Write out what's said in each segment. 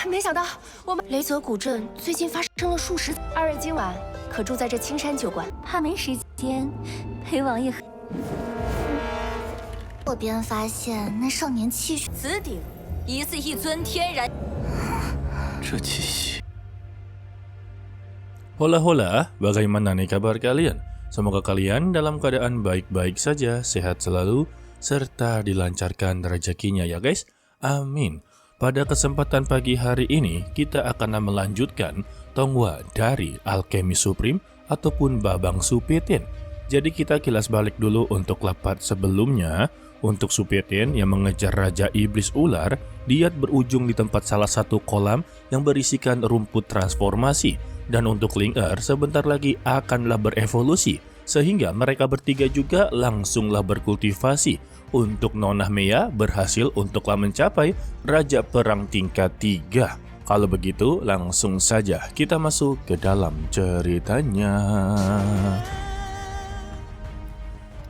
没想到我们雷泽古镇最近发生了数十，二位今晚可住在这青山酒馆？怕没时间陪王爷喝。这边发现那少年气血，此鼎疑似一尊天然。这气息。 Hola, bagaimana nih kabar kalian? Semoga kalian dalam keadaan baik-baik saja, sehat selalu, serta dilancarkan rezekinya ya guys. Amin. Pada kesempatan pagi hari ini, kita akan melanjutkan Tonghua dari Alchemy Supreme ataupun Babang Supetien. Jadi kita kilas balik dulu untuk lapat sebelumnya. Untuk Supetien yang mengejar Raja Iblis Ular, dia berujung di tempat salah satu kolam yang berisikan rumput transformasi. Dan untuk Ling-Er sebentar lagi akanlah berevolusi, sehingga mereka bertiga juga langsunglah berkultivasi. Untuk Nona Mea berhasil untuklah mencapai Raja Perang tingkat 3. Kalau begitu langsung saja kita masuk ke dalam ceritanya.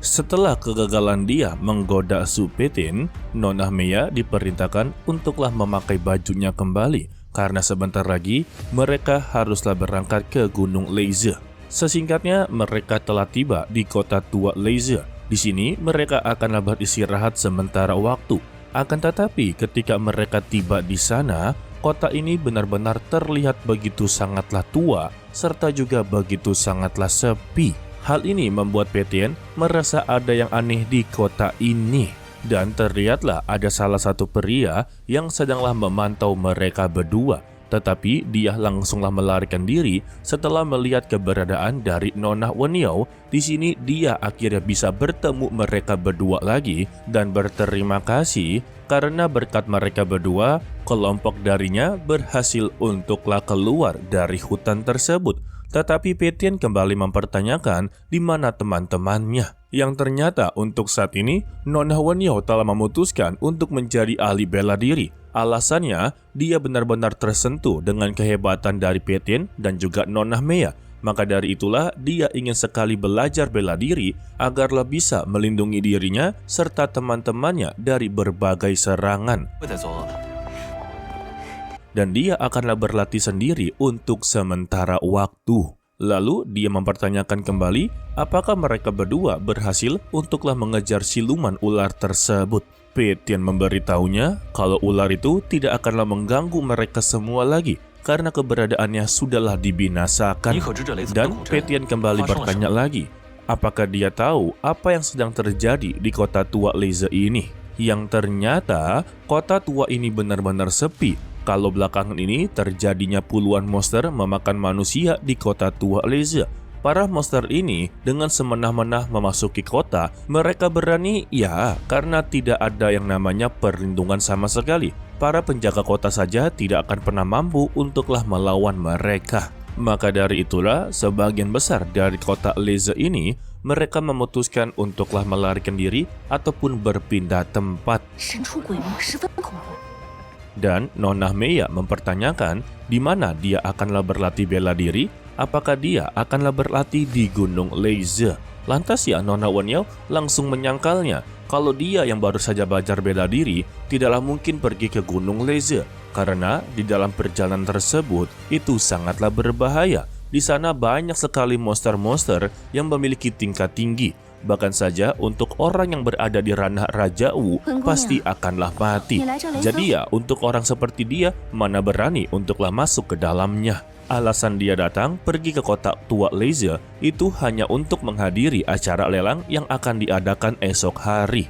Setelah kegagalan dia menggoda Supetien, Nona Mea diperintahkan untuklah memakai bajunya kembali karena sebentar lagi mereka haruslah berangkat ke Gunung Leze. Sesingkatnya, mereka telah tiba di kota tua Leze. Di sini mereka akanlah beristirahat sementara waktu. Akan tetapi ketika mereka tiba di sana, kota ini benar-benar terlihat begitu sangatlah tua serta juga begitu sangatlah sepi. Hal ini membuat Petien merasa ada yang aneh di kota ini. Dan terlihatlah ada salah satu pria yang sedanglah memantau mereka berdua. Tetapi dia langsunglah melarikan diri setelah melihat keberadaan dari Nona Weniao. Di sini dia akhirnya bisa bertemu mereka berdua lagi dan berterima kasih karena berkat mereka berdua, kelompok darinya berhasil untuklah keluar dari hutan tersebut. Tetapi Petien kembali mempertanyakan di mana teman-temannya. Yang ternyata untuk saat ini, Nona Weniao telah memutuskan untuk menjadi ahli bela diri. Alasannya, dia benar-benar tersentuh dengan kehebatan dari Petien dan juga Nona Mea. Maka dari itulah dia ingin sekali belajar bela diri agarlah bisa melindungi dirinya serta teman-temannya dari berbagai serangan. Dan dia akanlah berlatih sendiri untuk sementara waktu. Lalu dia mempertanyakan kembali apakah mereka berdua berhasil untuklah mengejar siluman ular tersebut. Petien memberitahunya kalau ular itu tidak akanlah mengganggu mereka semua lagi karena keberadaannya sudahlah dibinasakan. Dan Petien kembali bertanya lagi, apakah dia tahu apa yang sedang terjadi di kota tua Leze ini? Yang ternyata kota tua ini benar-benar sepi. Kalau belakangan ini terjadinya puluhan monster memakan manusia di kota tua Leze. Para monster ini dengan semena-mena memasuki kota, mereka berani ya karena tidak ada yang namanya perlindungan sama sekali. Para penjaga kota saja tidak akan pernah mampu untuklah melawan mereka. Maka dari itulah sebagian besar dari kota Leze ini mereka memutuskan untuklah melarikan diri ataupun berpindah tempat. Dan Nona Mea mempertanyakan di mana dia akanlah berlatih bela diri, apakah dia akanlah berlatih di Gunung Leze. Lantas ya Nona Weniao langsung menyangkalnya kalau dia yang baru saja belajar bela diri tidaklah mungkin pergi ke Gunung Leze karena di dalam perjalanan tersebut itu sangatlah berbahaya. Di sana banyak sekali monster-monster yang memiliki tingkat tinggi. Bahkan saja untuk orang yang berada di ranah Raja Wu pasti akanlah mati. Jadi ya untuk orang seperti dia mana berani untuklah masuk ke dalamnya. Alasan dia datang pergi ke kota tua Leze itu hanya untuk menghadiri acara lelang yang akan diadakan esok hari.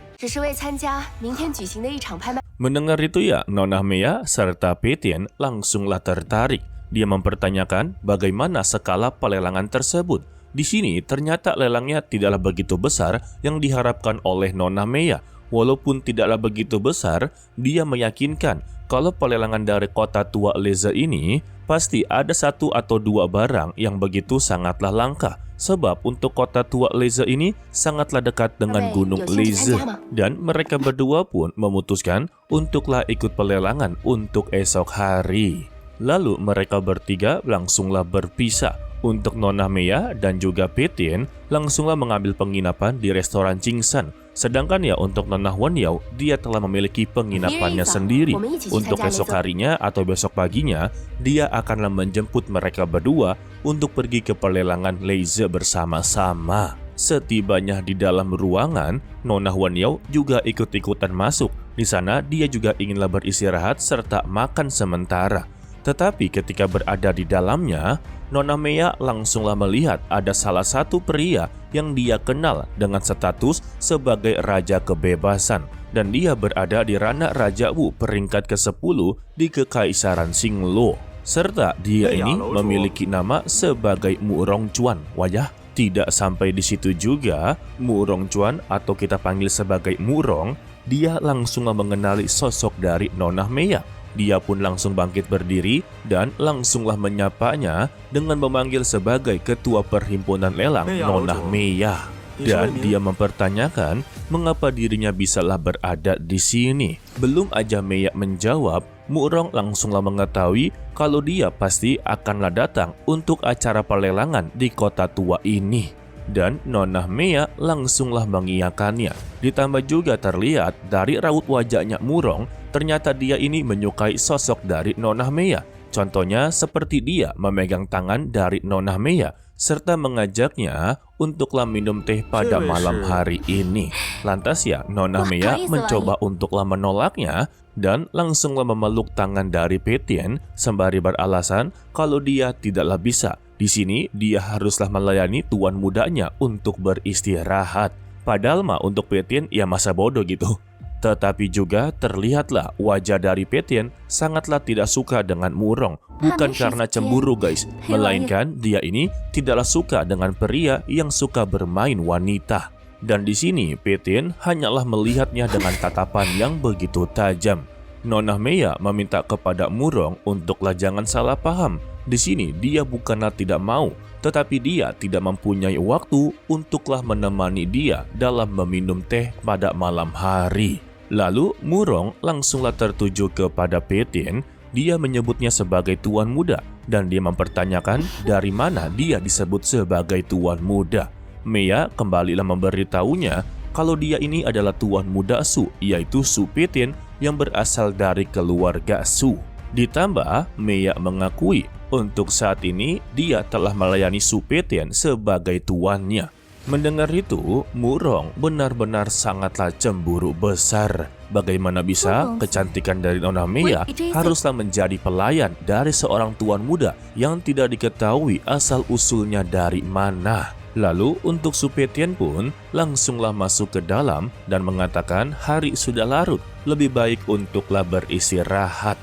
Mendengar itu ya Nona Mea serta Petien langsunglah tertarik. Dia mempertanyakan bagaimana skala pelelangan tersebut. Di sini ternyata lelangnya tidaklah begitu besar yang diharapkan oleh Nona Mea. Walaupun tidaklah begitu besar, dia meyakinkan kalau pelelangan dari kota tua Leze ini pasti ada satu atau dua barang yang begitu sangatlah langka. Sebab untuk kota tua Leze ini sangatlah dekat dengan Gunung Leze. Dan mereka berdua pun memutuskan untuklah ikut pelelangan untuk esok hari. Lalu mereka bertiga langsunglah berpisah. Untuk Nona Meya dan juga Petian langsunglah mengambil penginapan di restoran Jingsan. Sedangkan ya untuk Nona Huanyao, dia telah memiliki penginapannya sendiri. Untuk esok harinya atau besok paginya, dia akanlah menjemput mereka berdua untuk pergi ke pelelangan Leize bersama-sama. Setibanya di dalam ruangan, Nona Huanyao juga ikut-ikutan masuk. Di sana dia juga inginlah beristirahat serta makan sementara. Tetapi ketika berada di dalamnya, Nona Meya langsunglah melihat ada salah satu pria yang dia kenal dengan status sebagai Raja Kebebasan. Dan dia berada di ranah Raja Wu peringkat ke-10 di Kekaisaran Xingluo. Serta dia ini memiliki nama sebagai Mu Rongchuan. Wajah, tidak sampai di situ juga, Mu Rongchuan atau kita panggil sebagai Murong, dia langsunglah mengenali sosok dari Nona Meya. Dia pun langsung bangkit berdiri dan langsunglah menyapanya dengan memanggil sebagai ketua perhimpunan lelang Nona Meya. Dan dia mempertanyakan mengapa dirinya bisalah berada di sini. Belum aja Meya menjawab, Murong langsunglah mengetahui kalau dia pasti akanlah datang untuk acara pelelangan di kota tua ini. Dan Nona Meya langsunglah mengiyakannya. Ditambah juga terlihat dari raut wajahnya Murong, ternyata dia ini menyukai sosok dari Nona Meya. Contohnya seperti dia memegang tangan dari Nona Meya serta mengajaknya untuklah minum teh pada malam hari ini. Lantas ya Nona Meya mencoba untuklah menolaknya dan langsunglah memeluk tangan dari Petian sembari beralasan kalau dia tidaklah bisa. Di sini dia haruslah melayani tuan mudanya untuk beristirahat. Padahal mah untuk Petian ya masa bodoh gitu. Tetapi juga terlihatlah wajah dari Petian sangatlah tidak suka dengan Murong. Bukan karena cemburu guys, melainkan dia ini tidaklah suka dengan pria yang suka bermain wanita. Dan di sini Petian hanyalah melihatnya dengan tatapan yang begitu tajam. Nona Meya meminta kepada Murong untuklah jangan salah paham. Di sini dia bukanlah tidak mau, tetapi dia tidak mempunyai waktu untuklah menemani dia dalam meminum teh pada malam hari. Lalu Murong langsunglah tertuju kepada Petian. Dia menyebutnya sebagai tuan muda dan dia mempertanyakan dari mana dia disebut sebagai tuan muda. Meya kembalilah memberitahunya kalau dia ini adalah tuan muda Su, yaitu Su Petian yang berasal dari keluarga Su. Ditambah Meya mengakui untuk saat ini dia telah melayani Su Petian sebagai tuannya. Mendengar itu, Murong benar-benar sangatlah cemburu besar. Bagaimana bisa kecantikan dari Nona Meya haruslah menjadi pelayan dari seorang tuan muda yang tidak diketahui asal-usulnya dari mana. Lalu untuk Su Petian pun langsunglah masuk ke dalam dan mengatakan hari sudah larut, lebih baik untuklah beristirahat.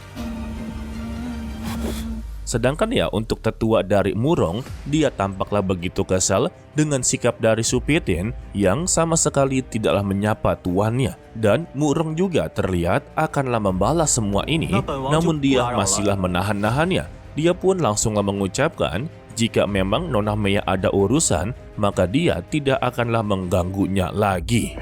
Sedangkan ya untuk tetua dari Murong, dia tampaklah begitu kesal dengan sikap dari Su Petian yang sama sekali tidaklah menyapa tuannya. Dan Murong juga terlihat akanlah membalas semua ini, namun dia masihlah menahan-nahannya. Dia pun langsunglah mengucapkan jika memang Nona Meya ada urusan, maka dia tidak akanlah mengganggunya lagi.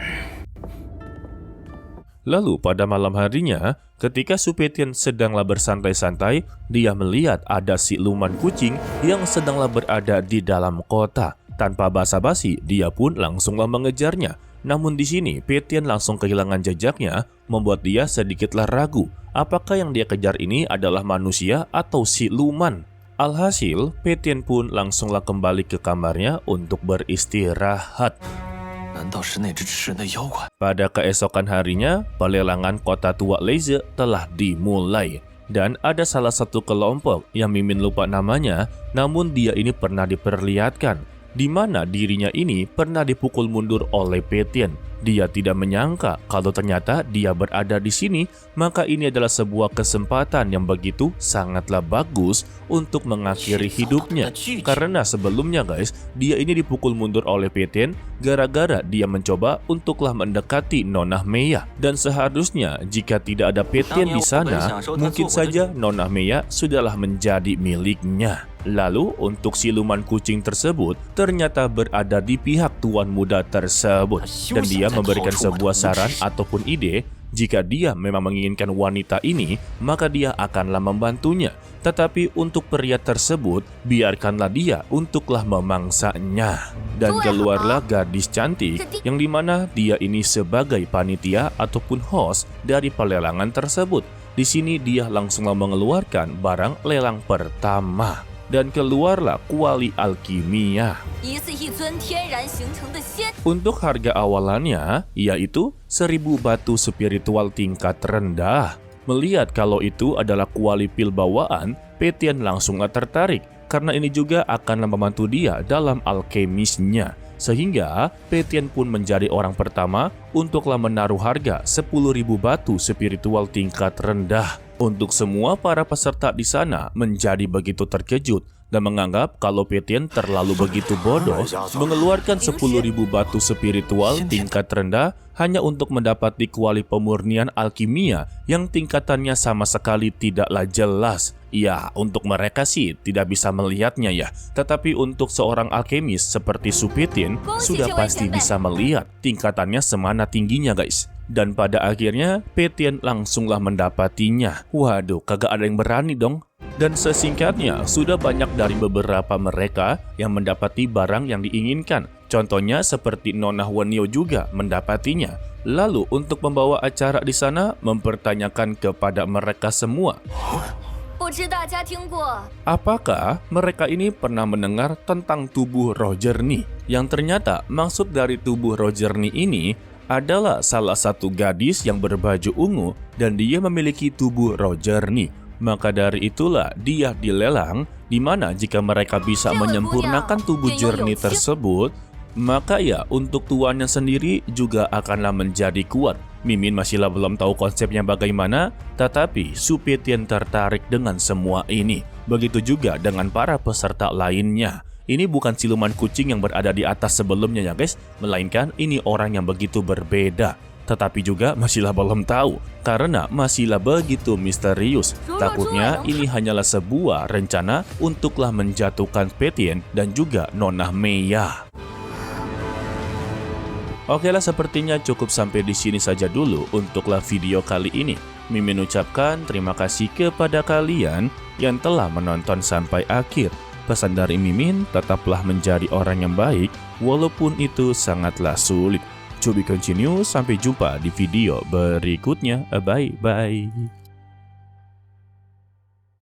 Lalu pada malam harinya, ketika Su Petian sedanglah bersantai-santai, dia melihat ada siluman kucing yang sedanglah berada di dalam kota. Tanpa basa-basi, dia pun langsunglah mengejarnya. Namun di sini, Petian langsung kehilangan jejaknya, membuat dia sedikitlah ragu. Apakah yang dia kejar ini adalah manusia atau siluman? Alhasil, Petian pun langsunglah kembali ke kamarnya untuk beristirahat. Pada keesokan harinya, pelelangan kota tua Leize telah dimulai. Dan ada salah satu kelompok yang Mimin lupa namanya, namun dia ini pernah diperlihatkan, di mana dirinya ini pernah dipukul mundur oleh Petian. Dia tidak menyangka kalau ternyata dia berada di sini, maka ini adalah sebuah kesempatan yang begitu sangatlah bagus untuk mengakhiri hidupnya. Karena sebelumnya guys, dia ini dipukul mundur oleh Petian gara-gara dia mencoba untuklah mendekati Nona Meya. Dan seharusnya jika tidak ada Petian di sana, mungkin saja Nona Meya sudahlah menjadi miliknya. Lalu untuk siluman kucing tersebut ternyata berada di pihak tuan muda tersebut. Dan dia memberikan sebuah saran ataupun ide Jika dia memang menginginkan wanita ini, maka dia akanlah membantunya. Tetapi untuk pria tersebut, biarkanlah dia untuklah memangsanya. Dan keluarlah gadis cantik yang dimana dia ini sebagai panitia ataupun host dari pelelangan tersebut. Di sini dia langsunglah mengeluarkan barang lelang pertama. Dan keluarlah kuali alkimia. Untuk harga awalannya, yaitu 1000 batu spiritual tingkat rendah. Melihat kalau itu adalah kuali pil bawaan, Petian langsunglah tertarik. Karena ini juga akan membantu dia dalam alkemisnya. Sehingga Petian pun menjadi orang pertama untuklah menaruh harga 10.000 batu spiritual tingkat rendah. Untuk semua para peserta di sana menjadi begitu terkejut dan menganggap kalau Petian terlalu begitu bodoh mengeluarkan 10.000 batu spiritual tingkat rendah hanya untuk mendapati kuali pemurnian alkimia yang tingkatannya sama sekali tidaklah jelas. Ya, untuk mereka sih tidak bisa melihatnya ya, tetapi untuk seorang alkemis seperti Supetin sudah pasti bisa melihat tingkatannya semana tingginya guys. Dan pada akhirnya Petian langsunglah mendapatinya. Waduh, kagak ada yang berani dong. Dan sesingkatnya, sudah banyak dari beberapa mereka yang mendapati barang yang diinginkan. Contohnya seperti Nona Wenio juga mendapatinya. Lalu untuk pembawa acara di sana mempertanyakan kepada mereka semua, apakah mereka ini pernah mendengar tentang tubuh Rojerni? Yang ternyata maksud dari tubuh Rojerni ini adalah salah satu gadis yang berbaju ungu dan dia memiliki tubuh Rojerni. Maka dari itulah dia dilelang, di mana jika mereka bisa menyempurnakan tubuh Jerni tersebut, maka ya untuk tuannya sendiri juga akanlah menjadi kuat. Mimin masihlah belum tahu konsepnya bagaimana, tetapi Supetian tertarik dengan semua ini. Begitu juga dengan para peserta lainnya. Ini bukan siluman kucing yang berada di atas sebelumnya ya guys, melainkan ini orang yang begitu berbeda. Tetapi juga masihlah belum tahu, karena masihlah begitu misterius. Takutnya ini hanyalah sebuah rencana untuklah menjatuhkan Petian dan juga Nona Meia. Oke lah, sepertinya cukup sampai di sini saja dulu untuklah video kali ini. Mimin ucapkan terima kasih kepada kalian yang telah menonton sampai akhir. Pesan dari Mimin, tetaplah menjadi orang yang baik, walaupun itu sangatlah sulit. To be continue, sampai jumpa di video berikutnya. Bye-bye.